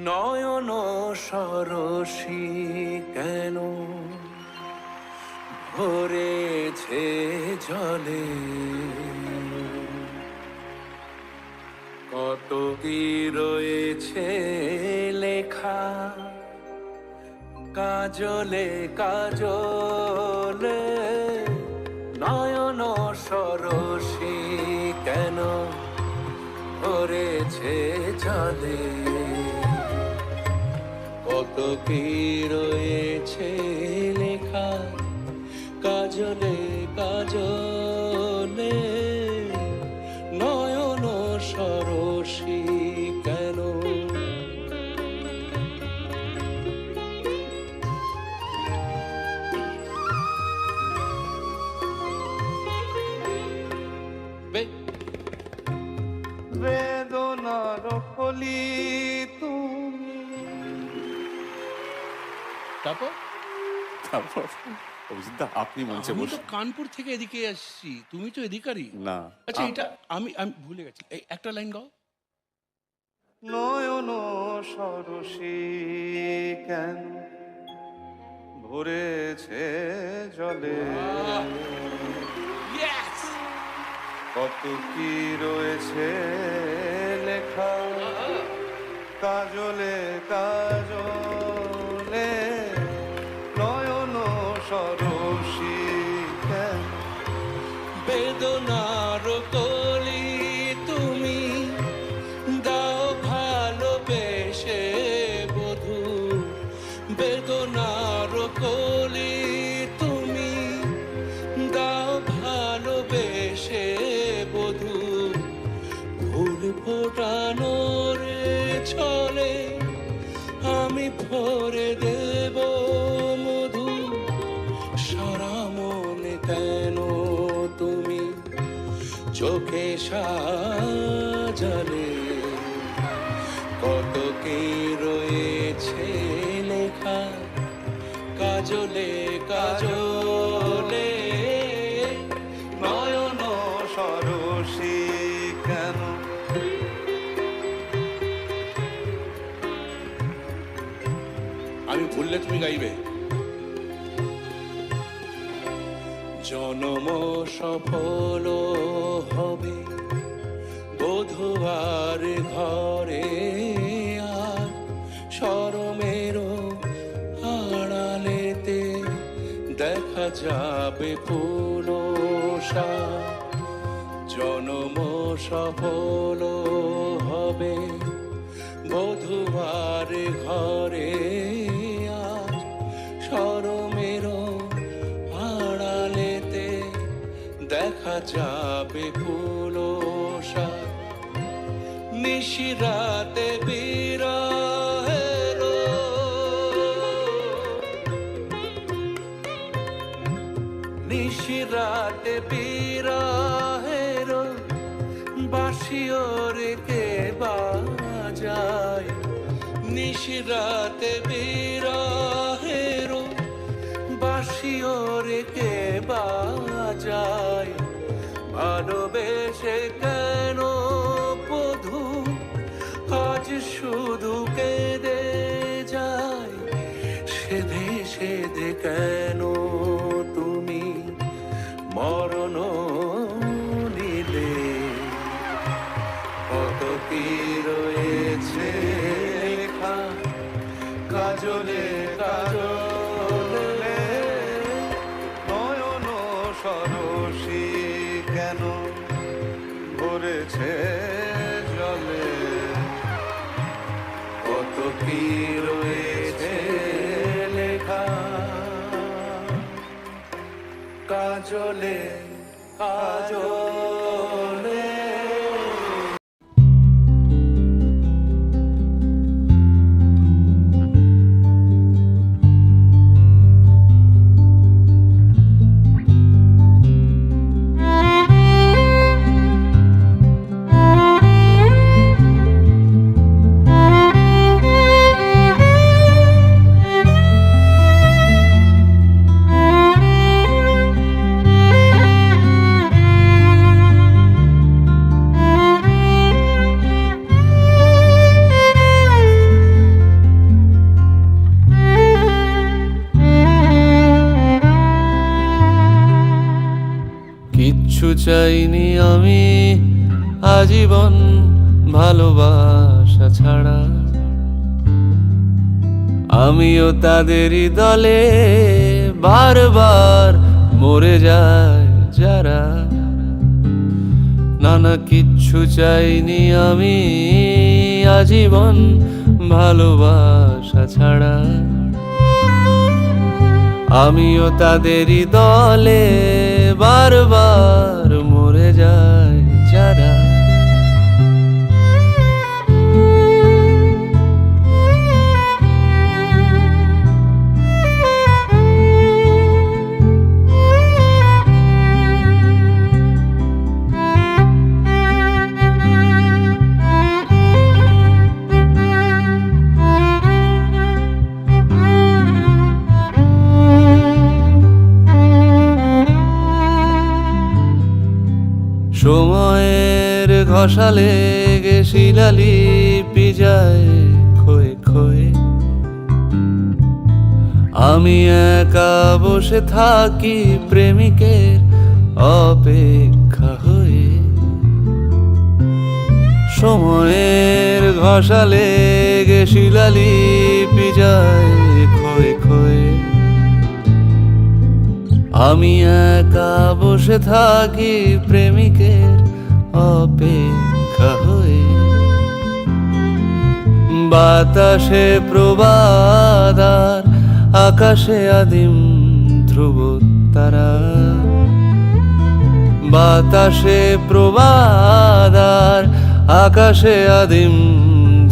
নয়ন সরসী কেন ভরেছে জলে, কত কি রয়েছে লেখা কাজলে কাজলে। নয়ন সরসী কেন ভরেছে জলে, কত কি রয়েছে লেখা কাজলে কাজলে। নয়ন সরসী কেন। বেদনার কলি তুমি। তারপর তারপর অভিজিৎদা আপনি মঞ্চে আমি তো বসে। কানপুর থেকে এদিকে আসছি, তুমি তো এদিকারই। না আচ্ছা এটা আমি আমি ভুলে গেছি, এই একটা লাইন গাও। নয়ন সরসী কেন ভরেছে জলে, Yes! কত কি রয়েছে লেখা কাজলে কাজলে। নয়ন সরসী কেন বেদনার কলি তুমি দাও ভালোবেসে বধু, বেদনার কলি তুমি দাও ভালোবেসে বধু। ফুল ফোটানোর ছলে আমি ভরে দেব মধু। সারা মনে কেন তুমি চোখে সাজালে, কত কি রয়েছে লেখা কাজলে কাজলে। নয়ন সরসী কেন। আমি ভুললে তুমি গাইবে। জনম সফল হবে বধুয়ার ঘরে, আর শরমের আড়ালেতে দেখা যাবে পুরষা। জনম সফল হবে বধুয়ার ঘরে, আর শরমের আড়ালেতে দেখা যাবে কুলসা। নিশিরাতে বিরহের নিশিরাতে বিরহের বাঁশিওরে কে বাজায়। নিশিরাতে বিরহের বাঁশিওরে কে বাজায়। ভালোবেসে কেন বধূ আজ শুধু কেঁদে যায়। সেধে সেধে কেন তুমি মরণ নিলে, কত কি রয়েছে লেখা কাজলে কাজলে। নয়ন সরসী কেন ভরেছে জলে, কত কি রয়েছে লেখা কাজলে কাজলে। চাইনি আমি আজীবন ভালোবাসা ছাড়া। আমিও তাদেরই দলে বারবার মরে যায় যারা। নানা কিচ্ছু চাইনি আমি আজীবন ভালোবাসা ছাড়া। আমিও তাদেরই দলে বারবার মরে যায় যারা। সময়ের ঘষা লেগে শিলালিপি যায় ক্ষয়ে ক্ষয়ে। আমি একা বসে থাকি প্রেমিকের অপেক্ষা হয়ে। সময়ের ঘষা লেগে শিলালিপি যায় ক্ষয়ে ক্ষয়ে। আমি একা বসে থাকি প্রেমিকের অপেক্ষা হয়ে। বাতাসে প্রবাদার আকাশে আদিম ধ্রুব তারা। বাতাসে প্রবাদার আকাশে আদিম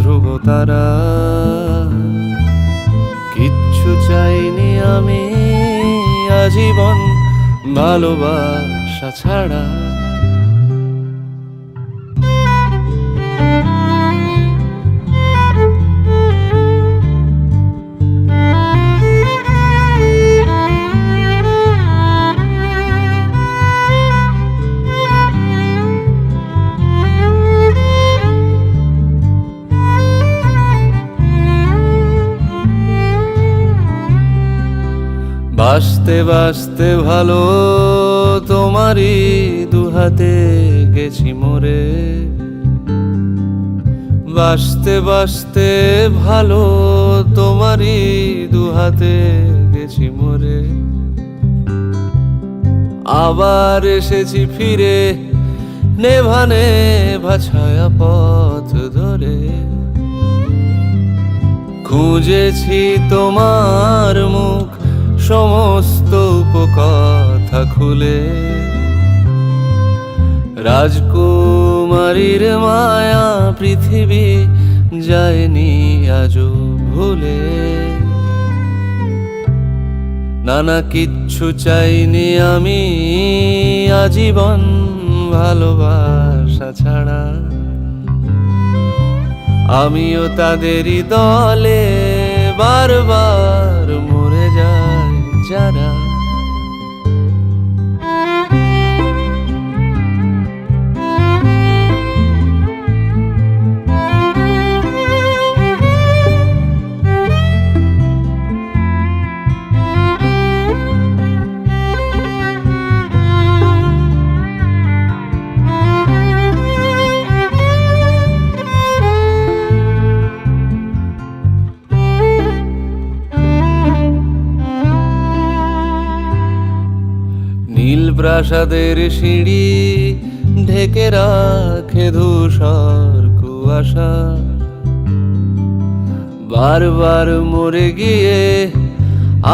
ধ্রুব তারা। কিচ্ছু চাইনি আমি আজীবন ভালোবাসা ছাড়া। বাঁচতে বাঁচতে ভালো তোমারই দুহাতে গেছি মরে। বাঁচতে বাঁচতে ভালো তোমারই দুহাতে গেছি মরে। আবার এসেছি ফিরে নেভা নেভা ছায়া পথ ধরে। খুঁজেছি তোমার মুখ সমস্ত উপকথা খুলে। রাজকুমারীর মায়া পৃথিবী যায়নি আজও ভুলে। নানা কিচ্ছু চাইনি আমি আজীবন ভালোবাসা ছাড়া। আমিও তাদেরই দলে বারবার মরে যায় যারা। নীল প্রাসাদের সিঁড়ি ঢেকে রাখে ধূসর কুয়াশা। বারবার মরে গিয়ে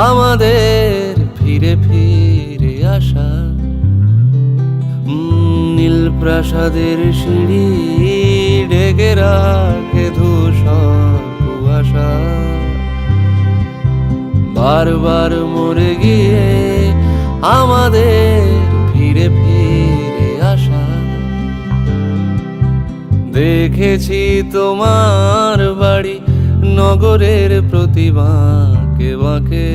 আমাদের ফিরে ফিরে আসা। নীল প্রাসাদের সিঁড়ি ঢেকে রাখে ধূসর কুয়াশা। বারবার মরে গিয়ে আমাদের ফিরে ফিরে আসা। দেখেছি তোমার বাড়ি নগরের প্রতি বাঁকে বাঁকে।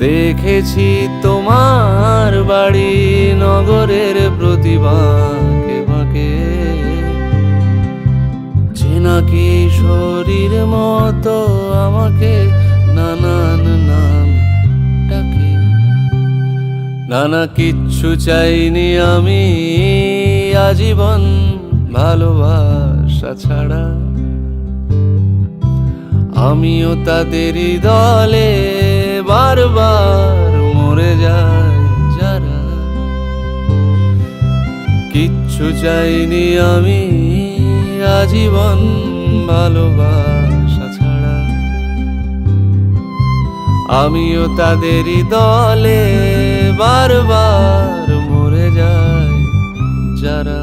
দেখেছি তোমার বাড়ি নগরের প্রতি বাঁকে বাঁকে। চেনা কিশোরীর মতো আমাকে নানান নাম ডাকে। না কিচ্ছু চাইনি আমি আজীবন ভালোবাসা ছাড়া। আমিও তাদেরই দলে বারবার মরে যাই যারা। কিচ্ছু চাইনি আমি আজীবন ভালোবাসা ছাড়া। আমিও তাদেরই দলে বারবার মরে যাই যারা।